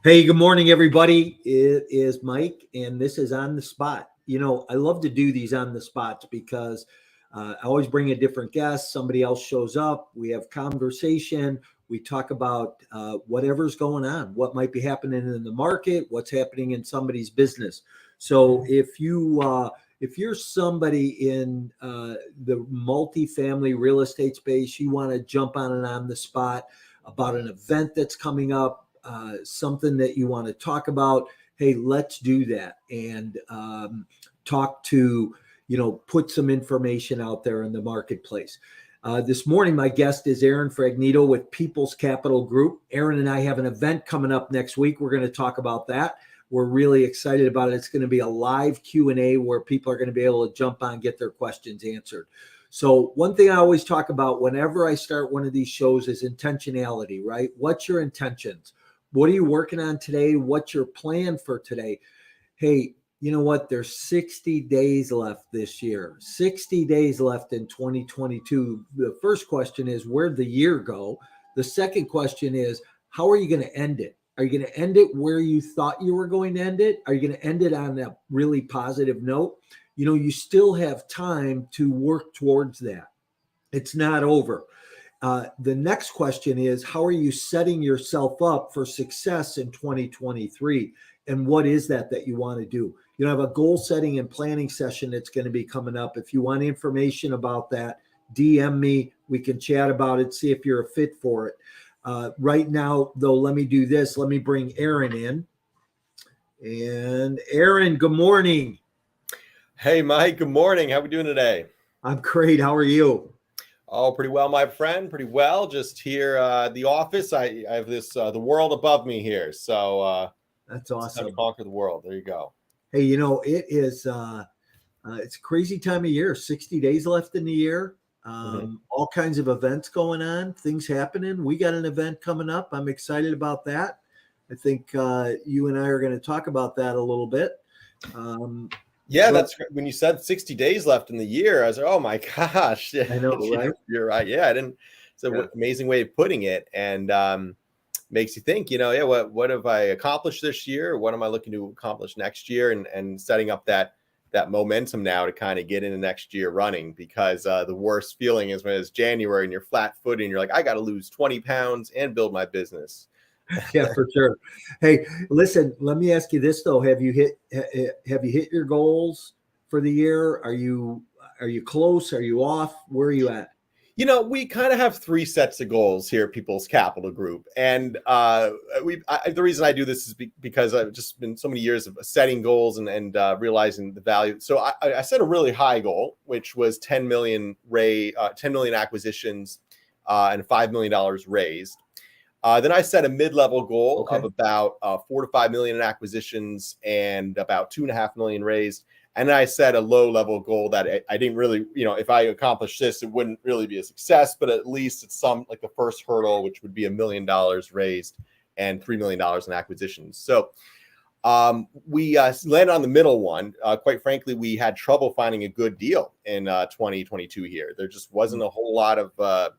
Hey, good morning, everybody. It is Mike, and this is On the Spot. I love to do these on the spots because I always bring a different guest. Somebody else shows up. We have conversation. We talk about whatever's going on, what might be happening in the market, what's happening in somebody's business. So if you're somebody in the multifamily real estate space, you want to jump on the spot about an event that's coming up, something that you want to talk about, hey, let's do that and talk to, put some information out there in the marketplace. This morning, my guest is Aaron Fragnito with People's Capital Group. Aaron and I have an event coming up next week. We're going to talk about that. We're really excited about it. It's going to be a live Q&A where people are going to be able to jump on, get their questions answered. So one thing I always talk about whenever I start one of these shows is intentionality, right? What's your intentions? What are you working on today? What's your plan for today? Hey, you know what? There's 60 days left this year, 60 days left in 2022. The first question is, where'd the year go? The second question is, how are you going to end it? Are you going to end it where you thought you were going to end it? Are you going to end it on a really positive note? You still have time to work towards that. It's not over. The next question is, how are you setting yourself up for success in 2023? And what is that you want to do? I have a goal setting and planning session that's going to be coming up. If you want information about that, DM me. We can chat about it, see if you're a fit for it. Right now, though, let me do this. Let me bring Aaron in. And Aaron, good morning. Hey, Mike, good morning. How are we doing today? I'm great. How are you? Oh, pretty well, my friend. Pretty well. Just here at the office. I have this the world above me here. So that's awesome. It's time to conquer the world. There you go. Hey, it is it's a crazy time of year. 60 days left in the year. All kinds of events going on, things happening. We got an event coming up. I'm excited about that. I think you and I are going to talk about that a little bit. That's when you said 60 days left in the year. I was like, oh my gosh. I know, right? You're right. Yeah, I didn't. It's an amazing way of putting it, and makes you think. What have I accomplished this year? What am I looking to accomplish next year? And setting up that momentum now to kind of get into next year running, because the worst feeling is when it's January and you're flat-footed and you're like, I got to lose 20 pounds and build my business. Yeah, for sure. Hey, listen, let me ask you this though. Have you hit your goals for the year? Are you close? Are you off? Where are you at? We kind of have three sets of goals here at People's Capital Group. And the reason I do this is because I've just been so many years of setting goals and realizing the value. So I set a really high goal, which was 10 million acquisitions and $5 million raised. Then I set a mid-level goal of about 4 to 5 million in acquisitions and about 2.5 million raised. And then I set a low-level goal that I didn't really, if I accomplished this, it wouldn't really be a success, but at least it's like the first hurdle, which would be $1 million raised and $3 million in acquisitions. So we landed on the middle one. Quite frankly, we had trouble finding a good deal in 2022 here. There just wasn't a whole lot of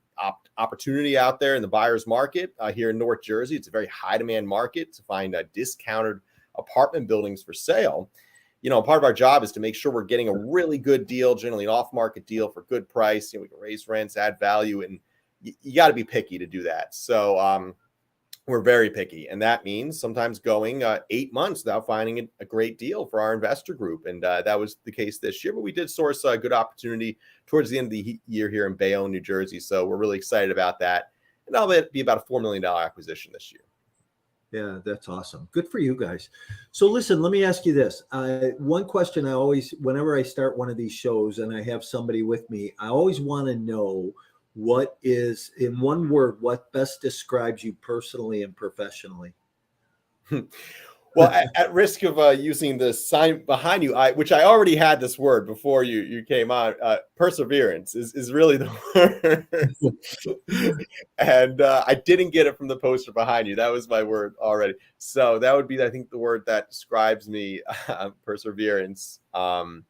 opportunity out there in the buyer's market here in North Jersey. It's a very high demand market to find discounted apartment buildings for sale. Part of our job is to make sure we're getting a really good deal, generally an off-market deal for good price. We can raise rents, add value, and you got to be picky to do that. So we're very picky, and that means sometimes going 8 months without finding a great deal for our investor group. And that was the case this year, but we did source a good opportunity towards the end of the year here in Bayonne, New Jersey. So we're really excited about that. And that'll be about a $4 million acquisition this year. Yeah, that's awesome. Good for you guys. So listen, let me ask you this. One question I always, whenever I start one of these shows and I have somebody with me, I always want to know what is, in one word, what best describes you personally and professionally? Well, at risk of using the sign behind you, which I already had this word before you came on, perseverance is really the word. And I didn't get it from the poster behind you. That was my word already. So that would be, I think, the word that describes me, perseverance. And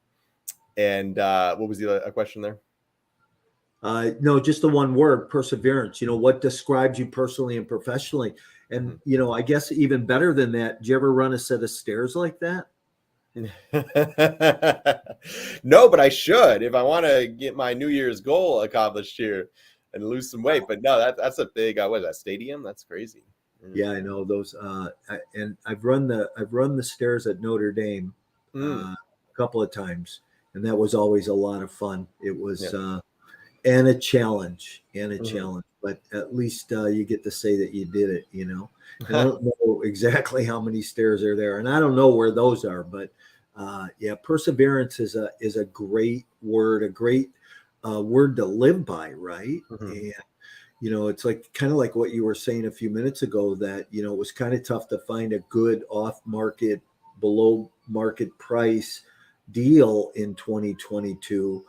what was the other question there? No, just the one word, perseverance. What describes you personally and professionally? And, I guess even better than that, did you ever run a set of stairs like that? No, but I should if I want to get my New Year's goal accomplished here and lose some weight. But no, that's a big what is that stadium? That's crazy. Yeah, I know those. And I've run the stairs at Notre Dame a couple of times, and that was always a lot of fun. It was and a challenge, but at least you get to say that you did it. And I don't know exactly how many stairs are there, and I don't know where those are, but perseverance is a great word, a great word to live by, right? And it's like kind of like what you were saying a few minutes ago, that it was kind of tough to find a good off market, below market price deal in 2022.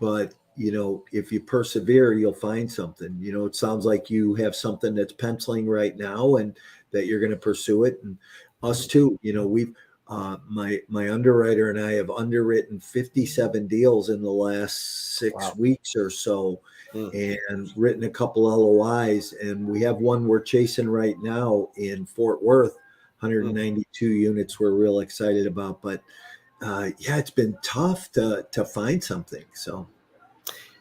But if you persevere, you'll find something. It sounds like you have something that's penciling right now, and that you're going to pursue it. And us too. We've my underwriter and I have underwritten 57 deals in the last 6 weeks or so, and written a couple LOIs, and we have one we're chasing right now in Fort Worth, 192 units. We're real excited about, but it's been tough to find something. So.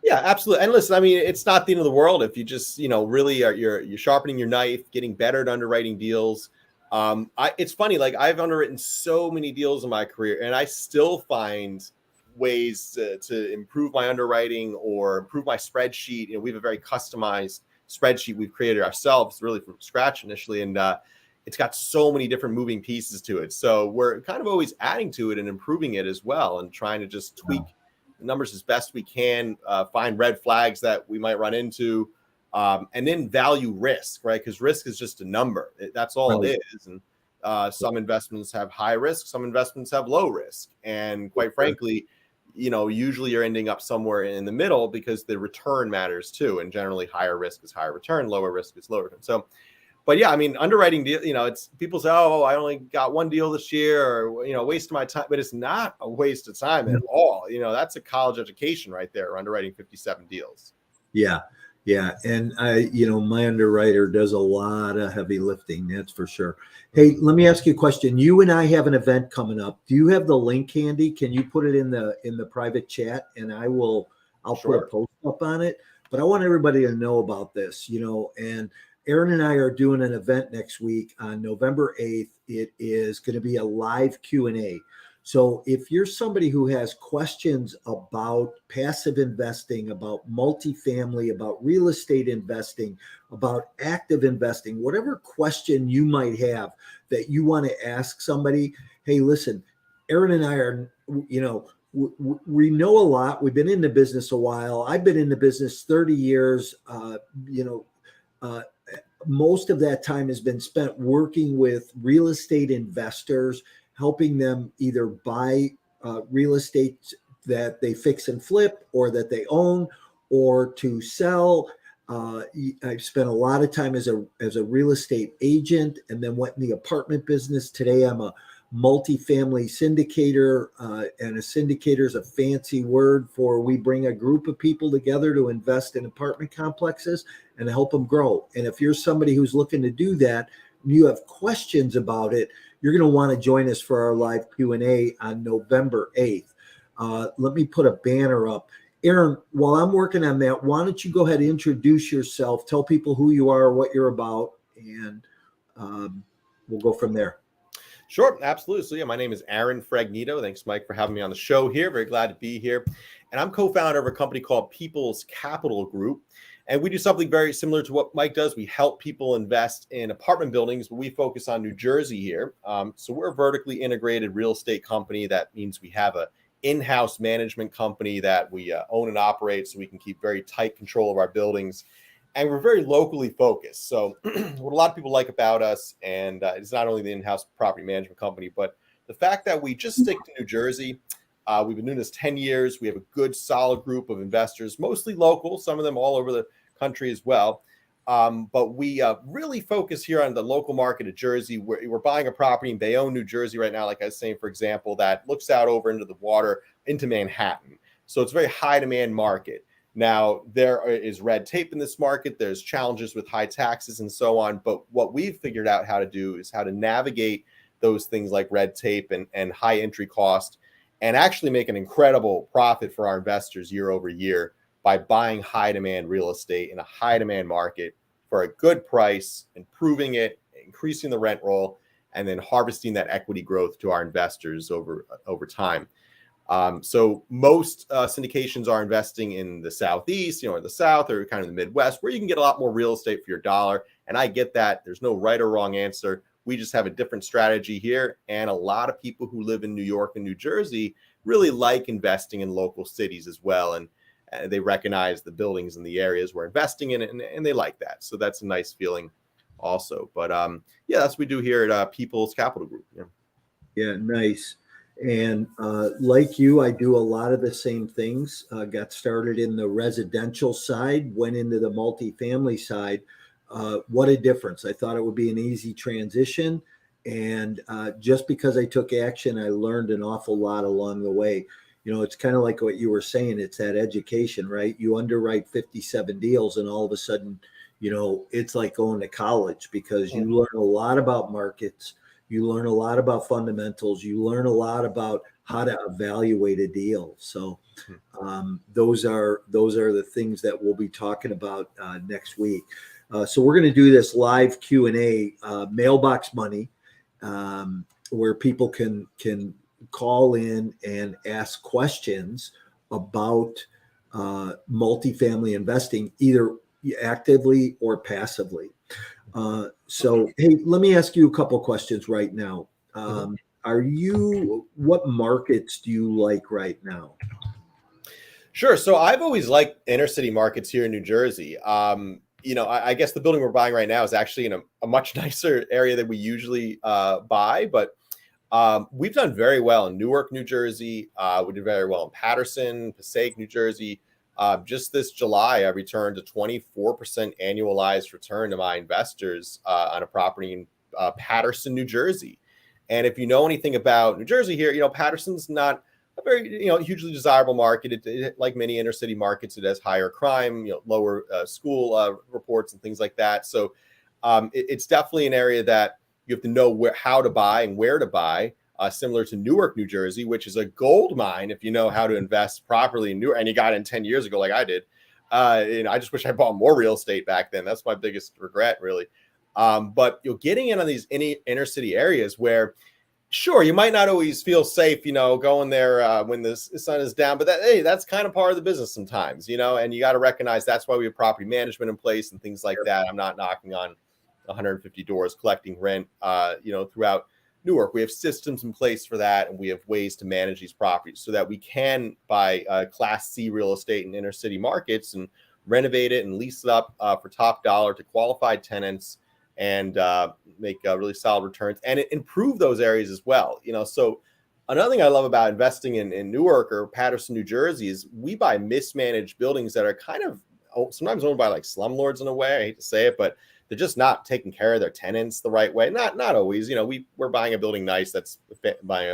Yeah, absolutely. And listen, I mean, it's not the end of the world if you just, really are you're sharpening your knife, getting better at underwriting deals. It's funny, like I've underwritten so many deals in my career, and I still find ways to improve my underwriting or improve my spreadsheet. We have a very customized spreadsheet we've created ourselves, really from scratch initially, and it's got so many different moving pieces to it. So we're kind of always adding to it and improving it as well, and trying to just tweak the numbers as best we can, find red flags that we might run into, and then value risk, right? Because risk is just a number. That's all it is. And some investments have high risk, some investments have low risk. And quite frankly, usually you're ending up somewhere in the middle, because the return matters too. And generally higher risk is higher return, lower risk is lower return. So, but yeah, I mean, underwriting deal, it's people say, oh, I only got one deal this year, or, waste of my time, but it's not a waste of time at all. That's a college education right there, underwriting 57 deals. Yeah. Yeah. And my underwriter does a lot of heavy lifting. That's for sure. Hey, let me ask you a question. You and I have an event coming up. Do you have the link handy? Can you put it in the private chat, and I'll put a post up on it, but I want everybody to know about this, and Aaron and I are doing an event next week on November 8th. It is going to be a live Q&A. So if you're somebody who has questions about passive investing, about multifamily, about real estate investing, about active investing, whatever question you might have that you want to ask somebody, hey, listen, Aaron and I are, we know a lot. We've been in the business a while. I've been in the business 30 years, most of that time has been spent working with real estate investors, helping them either buy real estate that they fix and flip, or that they own, or to sell. I've spent a lot of time as a real estate agent, and then went in the apartment business. Today, I'm a multifamily syndicator, and a syndicator is a fancy word for we bring a group of people together to invest in apartment complexes and help them grow. And if you're somebody who's looking to do that, and you have questions about it, you're going to want to join us for our live Q&A on November 8th. Let me put a banner up. Aaron, while I'm working on that, why don't you go ahead and introduce yourself, tell people who you are, what you're about, and we'll go from there. Sure, absolutely. So yeah, my name is Aaron Fragnito. Thanks, Mike, for having me on the show here. Very glad to be here. And I'm co-founder of a company called People's Capital Group. And we do something very similar to what Mike does. We help people invest in apartment buildings, but we focus on New Jersey here. So we're a vertically integrated real estate company. That means we have a in-house management company that we own and operate, so we can keep very tight control of our buildings. And we're very locally focused. So what a lot of people like about us, and it's not only the in-house property management company, but the fact that we just stick to New Jersey. We've been doing this 10 years. We have a good, solid group of investors, mostly local, some of them all over the country as well. But we really focus here on the local market of Jersey. We're buying a property in Bayonne, New Jersey right now, like I was saying, for example, that looks out over into the water into Manhattan. So it's a very high demand market. Now, there is red tape in this market. There's challenges with high taxes and so on. But what we've figured out how to do is how to navigate those things like red tape and high entry cost, and actually make an incredible profit for our investors year over year by buying high demand real estate in a high demand market for a good price, improving it, increasing the rent roll, and then harvesting that equity growth to our investors over time. So most syndications are investing in the Southeast, or the South, or kind of the Midwest, where you can get a lot more real estate for your dollar. And I get that. There's no right or wrong answer. We just have a different strategy here. And a lot of people who live in New York and New Jersey really like investing in local cities as well. And they recognize the buildings and the areas we're investing in, and they like that. So that's a nice feeling also. But yeah, that's what we do here at People's Capital Group. Yeah, nice. And like you, I do a lot of the same things. Got started in the residential side, went into the multifamily side. What a difference. I thought it would be an easy transition. And just because I took action, I learned an awful lot along the way. It's kind of like what you were saying. It's that education, right? You underwrite 57 deals and all of a sudden, it's like going to college, because you learn a lot about markets. You learn a lot about fundamentals. You learn a lot about how to evaluate a deal. So those are the things that we'll be talking about next week. So we're going to do this live Q&A, mailbox money, where people can call in and ask questions about multifamily investing, either actively or passively. So, hey, let me ask you a couple questions right now. What markets do you like right now? Sure. So I've always liked inner city markets here in New Jersey. I guess the building we're buying right now is actually in a much nicer area than we usually buy, but we've done very well in Newark, New Jersey. We did very well in Paterson, Passaic, New Jersey. Just this July, I returned a 24% annualized return to my investors on a property in Paterson, New Jersey. And if you know anything about New Jersey here, Paterson's not a very, hugely desirable market. It, like many inner city markets, it has higher crime, lower school reports and things like that. So it's definitely an area that you have to know how to buy and where to buy. Similar to Newark, New Jersey, which is a gold mine if you know how to invest properly in Newark, and you got in 10 years ago like I did. I just wish I bought more real estate back then. That's my biggest regret, really. But you're getting in on these inner city areas where, sure, you might not always feel safe, going there when the sun is down, but that's kind of part of the business sometimes, and you got to recognize that's why we have property management in place and things like that. I'm not knocking on 150 doors collecting rent, throughout Newark. We have systems in place for that, and we have ways to manage these properties so that we can buy Class C real estate in inner city markets and renovate it and lease it up for top dollar to qualified tenants and make really solid returns and improve those areas as well. So another thing I love about investing in Newark or Paterson, New Jersey is we buy mismanaged buildings that are kind of sometimes owned by like slumlords in a way. I hate to say it, but they're just not taking care of their tenants the right way. Not always. We're buying a building nice that's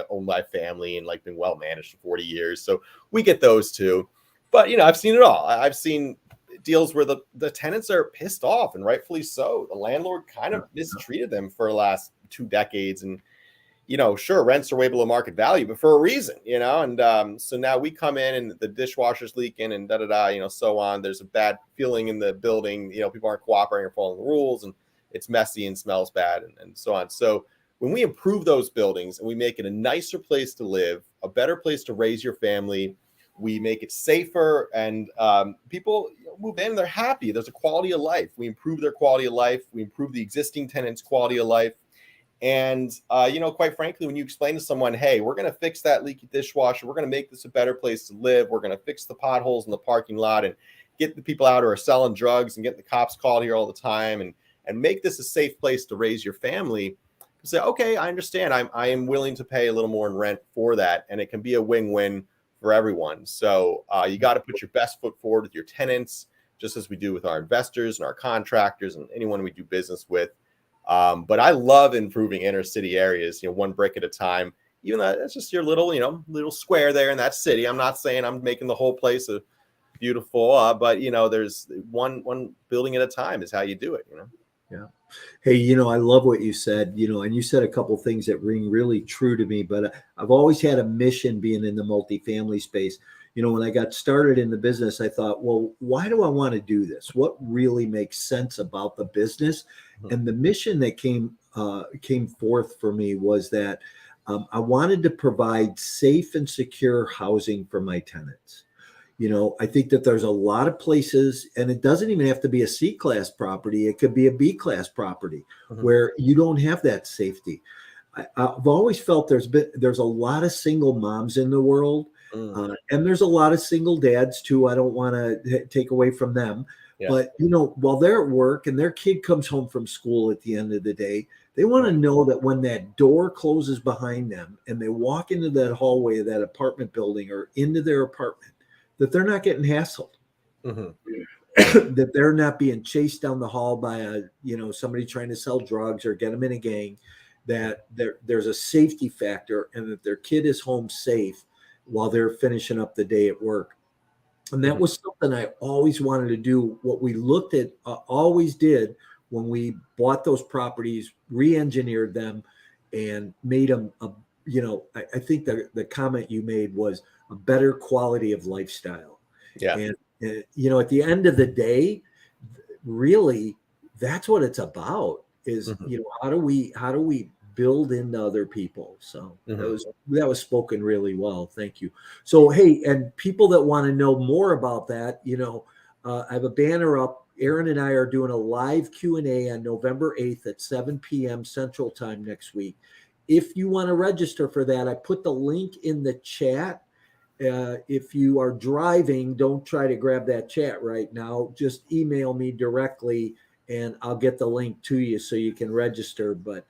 owned by a family and like been well managed for 40 years. So we get those too. But I've seen it all. I've seen deals where the tenants are pissed off, and rightfully so. The landlord kind of mistreated them for the last 2 decades, and sure, rents are way below market value, but for a reason, and so now we come in and the dishwasher's leaking and so on. There's a bad feeling in the building, people aren't cooperating or following the rules, and it's messy and smells bad and so on. So when we improve those buildings and we make it a nicer place to live, a better place to raise your family, we make it safer, and people move in, they're happy. There's a quality of life. We improve their quality of life. We improve the existing tenants' quality of life. And, quite frankly, when you explain to someone, hey, we're going to fix that leaky dishwasher, we're going to make this a better place to live, we're going to fix the potholes in the parking lot and get the people out who are selling drugs and get the cops called here all the time and make this a safe place to raise your family, you say, okay, I understand. I am willing to pay a little more in rent for that. And it can be a win-win for everyone. So you got to put your best foot forward with your tenants, just as we do with our investors and our contractors and anyone we do business with. But I love improving inner city areas, one brick at a time, even though that's just your little square there in that city. I'm not saying I'm making the whole place a beautiful. But there's one building at a time is how you do it. Yeah. Hey, I love what you said, and you said a couple things that ring really true to me, but I've always had a mission being in the multifamily space. When I got started in the business, I thought, well, why do I want to do this? What really makes sense about the business? And the mission that came forth for me was that I wanted to provide safe and secure housing for my tenants. I think that there's a lot of places, and it doesn't even have to be a C-class property. It could be a B-class property where you don't have that safety. I've always felt there's a lot of single moms in the world, and there's a lot of single dads too. I don't want to take away from them, but while they're at work and their kid comes home from school at the end of the day, they want to know that when that door closes behind them and they walk into that hallway of that apartment building or into their apartment, that they're not getting hassled, that they're not being chased down the hall by somebody trying to sell drugs or get them in a gang, that there's a safety factor and that their kid is home safe while they're finishing up the day at work. And that was something I always wanted to do. What we looked at, always did when we bought those properties, re-engineered them and made them, I think the comment you made was a better quality of lifestyle. Yeah. And, at the end of the day, really, that's what it's about is, how do we build into other people? So that was spoken really well. Thank you. So, hey, and people that want to know more about that, I have a banner up. Aaron and I are doing a live Q&A on November 8th at 7 p.m. Central Time next week. If you want to register for that, I put the link in the chat. If you are driving, don't try to grab that chat right now. Just email me directly and I'll get the link to you so you can register. But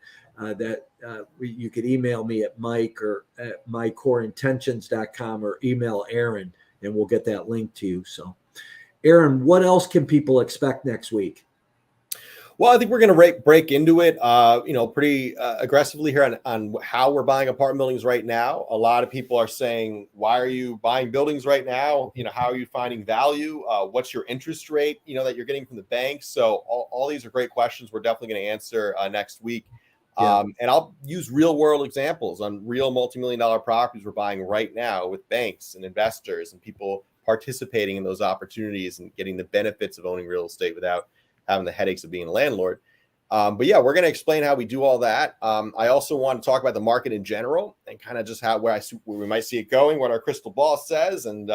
you could email me at Mike or at mycoreintentions.com or email Aaron and we'll get that link to you. So, Aaron, what else can people expect next week? Well, I think we're going to break into it, pretty aggressively here on how we're buying apartment buildings right now. A lot of people are saying, why are you buying buildings right now? How are you finding value? What's your interest rate, that you're getting from the bank? So all these are great questions we're definitely going to answer next week. And I'll use real world examples on real multi-million-dollar properties we're buying right now with banks and investors and people participating in those opportunities and getting the benefits of owning real estate without having the headaches of being a landlord. But yeah, we're going to explain how we do all that. I also want to talk about the market in general and kind of just where we might see it going, what our crystal ball says, and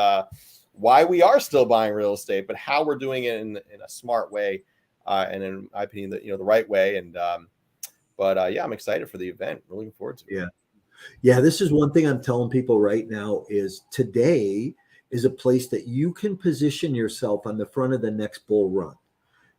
why we are still buying real estate, but how we're doing it in a smart way, and in my opinion, the right way. And yeah, I'm excited for the event. We're looking forward to it. Yeah. This is one thing I'm telling people right now is today is a place that you can position yourself on the front of the next bull run.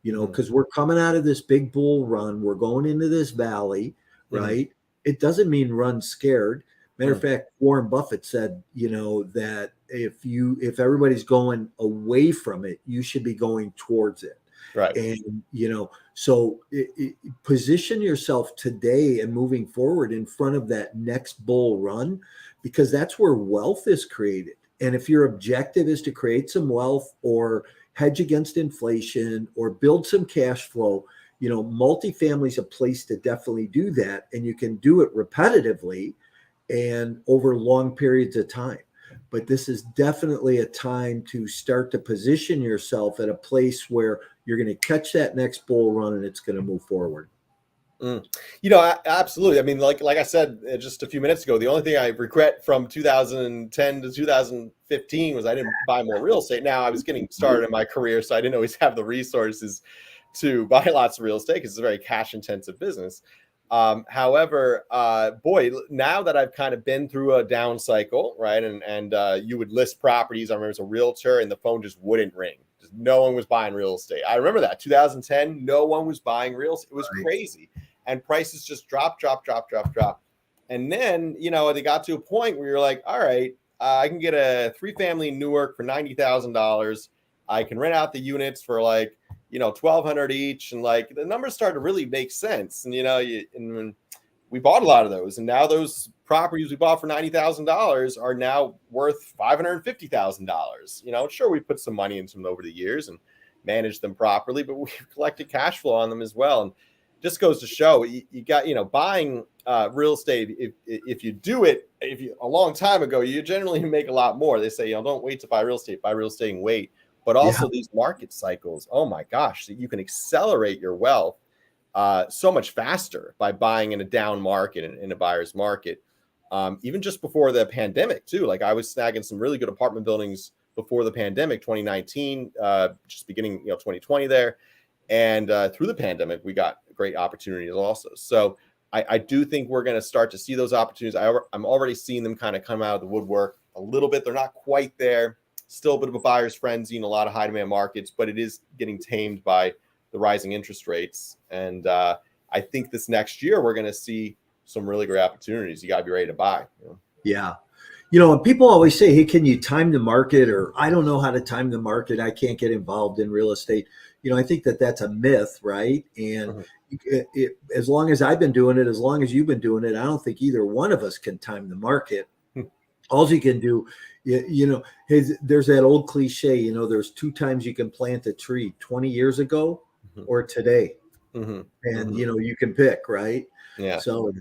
Because we're coming out of this big bull run, we're going into this valley, right? It doesn't mean run scared. Matter of fact, Warren Buffett said, that if everybody's going away from it, you should be going towards it. Right. And, so position yourself today and moving forward in front of that next bull run, because that's where wealth is created. And if your objective is to create some wealth or hedge against inflation or build some cash flow, multifamily is a place to definitely do that. And you can do it repetitively and over long periods of time. But this is definitely a time to start to position yourself at a place where you're going to catch that next bull run and it's going to move forward. Absolutely. I mean, like I said just a few minutes ago, the only thing I regret from 2010 to 2015 was I didn't buy more real estate. Now I was getting started in my career, so I didn't always have the resources to buy lots of real estate because it's a very cash intensive business. However, now that I've kind of been through a down cycle, right, and you would list properties. I remember as a realtor, and the phone just wouldn't ring. Just no one was buying real estate. I remember that 2010, no one was buying real estate. It was crazy. And prices just drop. And then, they got to a point where you're like, all right, I can get a 3-family in Newark for $90,000. I can rent out the units for like, $1,200 each. And like the numbers started to really make sense. And, we bought a lot of those, and now those properties we bought for $90,000 are now worth $550,000. You know, sure, we put some money into them over the years and managed them properly, but we've collected cash flow on them as well. And just goes to show you got, you know, buying real estate. If you do it, a long time ago, you generally make a lot more. They say, you know, don't wait to buy real estate and wait. But also these market cycles, oh my gosh, you can accelerate your wealth so much faster by buying in a down market and in a buyer's market. Even just before the pandemic too, like I was snagging some really good apartment buildings before the pandemic, 2019, just beginning, you know, 2020 there. And through the pandemic, we got great opportunities also. So I do think we're going to start to see those opportunities. I'm already seeing them kind of come out of the woodwork a little bit. They're not quite there. Still a bit of a buyer's frenzy in a lot of high demand markets, but it is getting tamed by the rising interest rates. And I think this next year, we're going to see some really great opportunities. You got to be ready to buy. You know? Yeah. You know, and people always say, hey, can you time the market? Or I don't know how to time the market. I can't get involved in real estate. You know, I think that that's a myth, right? And as long as I've been doing it, as long as you've been doing it, I don't think either one of us can time the market. All you can do, you know, there's that old cliche, you know, there's 2 times you can plant a tree, 20 years ago or today. And, you know, you can pick, right? Yeah. So,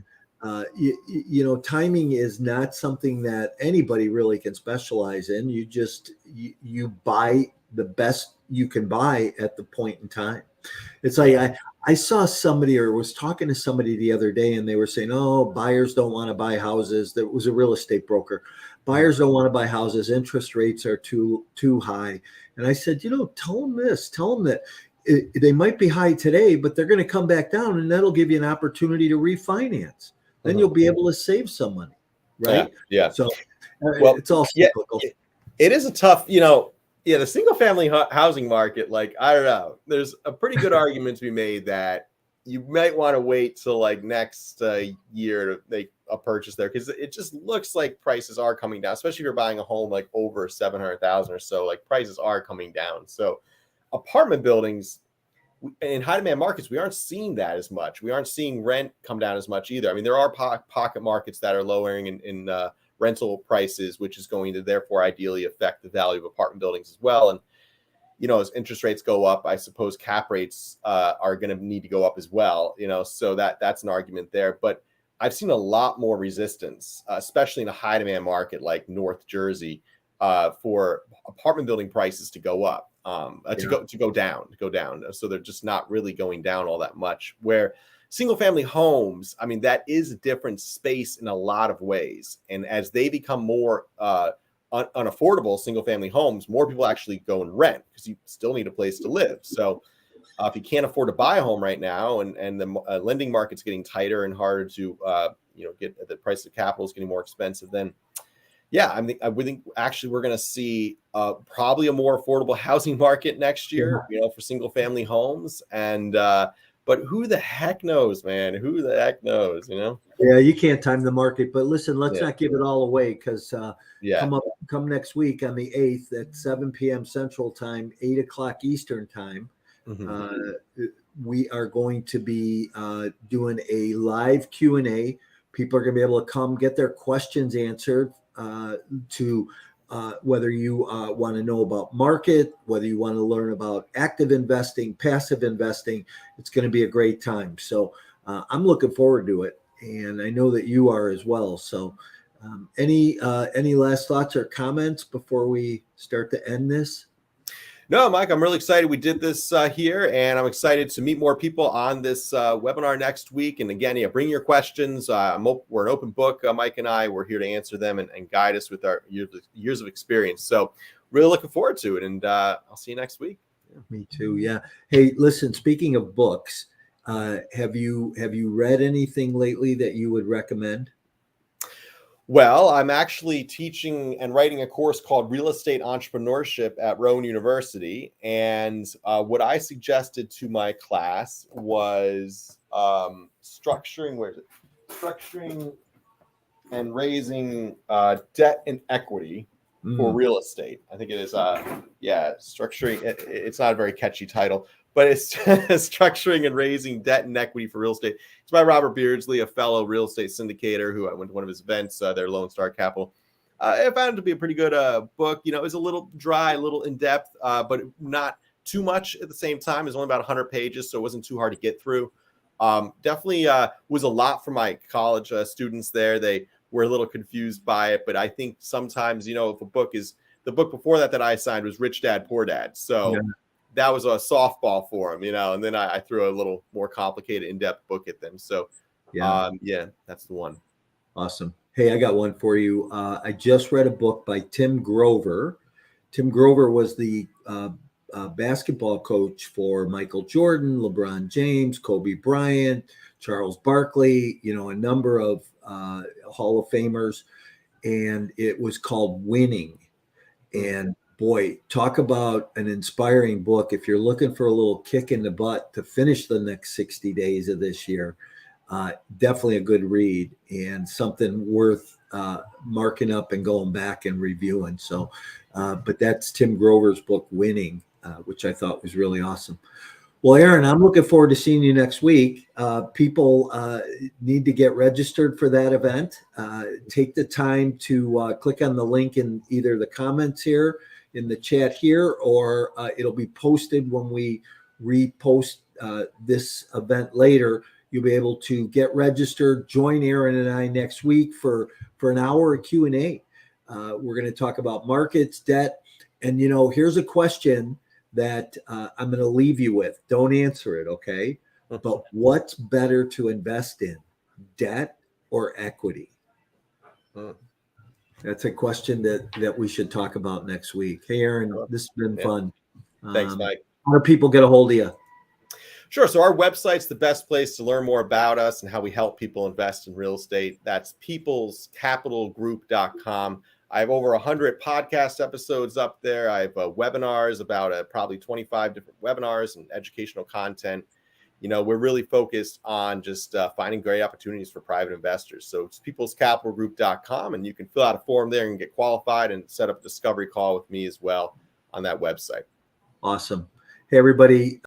you know, timing is not something that anybody really can specialize in. You just, you buy the best you can buy at the point in time. It's like I saw somebody or was talking to somebody the other day and they were saying, oh, buyers don't want to buy houses. That was a real estate broker. Buyers don't want to buy houses. Interest rates are too high. And I said, you know, tell them that they might be high today, but they're going to come back down and that'll give you an opportunity to refinance. Then you'll be able to save some money. Right. Yeah. So well, it's all cyclical. It is a tough, you know, the single family housing market, like, I don't know, there's a pretty good argument to be made that you might want to wait till like next year to make a purchase there, because it just looks like prices are coming down, especially if you're buying a home like over 700,000 or so, like prices are coming down. So apartment buildings in high demand markets, we aren't seeing that as much. We aren't seeing rent come down as much either. I mean, there are pocket markets that are lowering in rental prices, which is going to therefore ideally affect the value of apartment buildings as well. And, you know, as interest rates go up, I suppose cap rates are going to need to go up as well, you know, so that's an argument there. But I've seen a lot more resistance, especially in a high demand market like North Jersey, for apartment building prices to go up, to go down. So they're just not really going down all that much. Where single family homes, I mean, that is a different space in a lot of ways. And as they become more unaffordable single family homes, more people actually go and rent because you still need a place to live. So if you can't afford to buy a home right now and the lending market's getting tighter and harder to, get the price of capital is getting more expensive, then I would think actually we're going to see probably a more affordable housing market next year, you know, for single family homes. And, but who the heck knows, man? Who the heck knows, you know? Yeah, you can't time the market. But listen, let's not give it all away because come next week on the 8th at 7 p.m. Central Time, 8 o'clock Eastern Time. We are going to be doing a live Q&A. People are going to be able to come get their questions answered to whether you want to know about market, whether you want to learn about active investing, passive investing. It's going to be a great time. So I'm looking forward to it. And I know that you are as well. So any last thoughts or comments before we start to end this? No, Mike, I'm really excited we did this here, and I'm excited to meet more people on this webinar next week. And again, bring your questions. We're an open book, Mike and I. We're here to answer them and guide us with our years of experience. So really looking forward to it, and I'll see you next week. Yeah. Me too, yeah. Hey, listen, speaking of books, have you read anything lately that you would recommend? Well, I'm actually teaching and writing a course called Real Estate Entrepreneurship at Rowan University. And what I suggested to my class was structuring and raising debt and equity for real estate. I think it is, structuring. It's not a very catchy title, but it's structuring and raising debt and equity for real estate. It's by Robert Beardsley, a fellow real estate syndicator who I went to one of his events, their Lone Star Capital. I found it to be a pretty good book. You know, it was a little dry, a little in depth, but not too much at the same time. It's only about 100 pages, so it wasn't too hard to get through. Definitely was a lot for my college students there. They were a little confused by it, but I think sometimes, you know, if the book before that I assigned was Rich Dad, Poor Dad. So that was a softball for them, you know, and then I threw a little more complicated, in-depth book at them. So that's the one. Awesome. Hey, I got one for you. I just read a book by Tim Grover. Tim Grover was the basketball coach for Michael Jordan, LeBron James, Kobe Bryant, Charles Barkley, you know, a number of Hall of Famers. And it was called Winning. And boy, talk about an inspiring book. If you're looking for a little kick in the butt to finish the next 60 days of this year, definitely a good read and something worth marking up and going back and reviewing. So, but that's Tim Grover's book, Winning, which I thought was really awesome. Well, Aaron, I'm looking forward to seeing you next week. People need to get registered for that event. Take the time to click on the link in either the comments here in the chat here, or it'll be posted when we repost this event later. You'll be able to get registered, join Aaron and I next week for an hour of Q&A. We're going to talk about markets, debt, and, you know, here's a question that I'm going to leave you with. Don't answer it, okay? But what's better to invest in, debt or equity? That's a question that we should talk about next week. Hey, Aaron, this has been fun. Thanks, Mike. How do people get a hold of you? Sure. So our website's the best place to learn more about us and how we help people invest in real estate. That's peoplescapitalgroup.com. I have over 100 podcast episodes up there. I have webinars, about probably 25 different webinars and educational content. You know, we're really focused on just finding great opportunities for private investors. So it's peoplescapitalgroup.com, and you can fill out a form there and get qualified and set up a discovery call with me as well on that website. Awesome. Hey, everybody.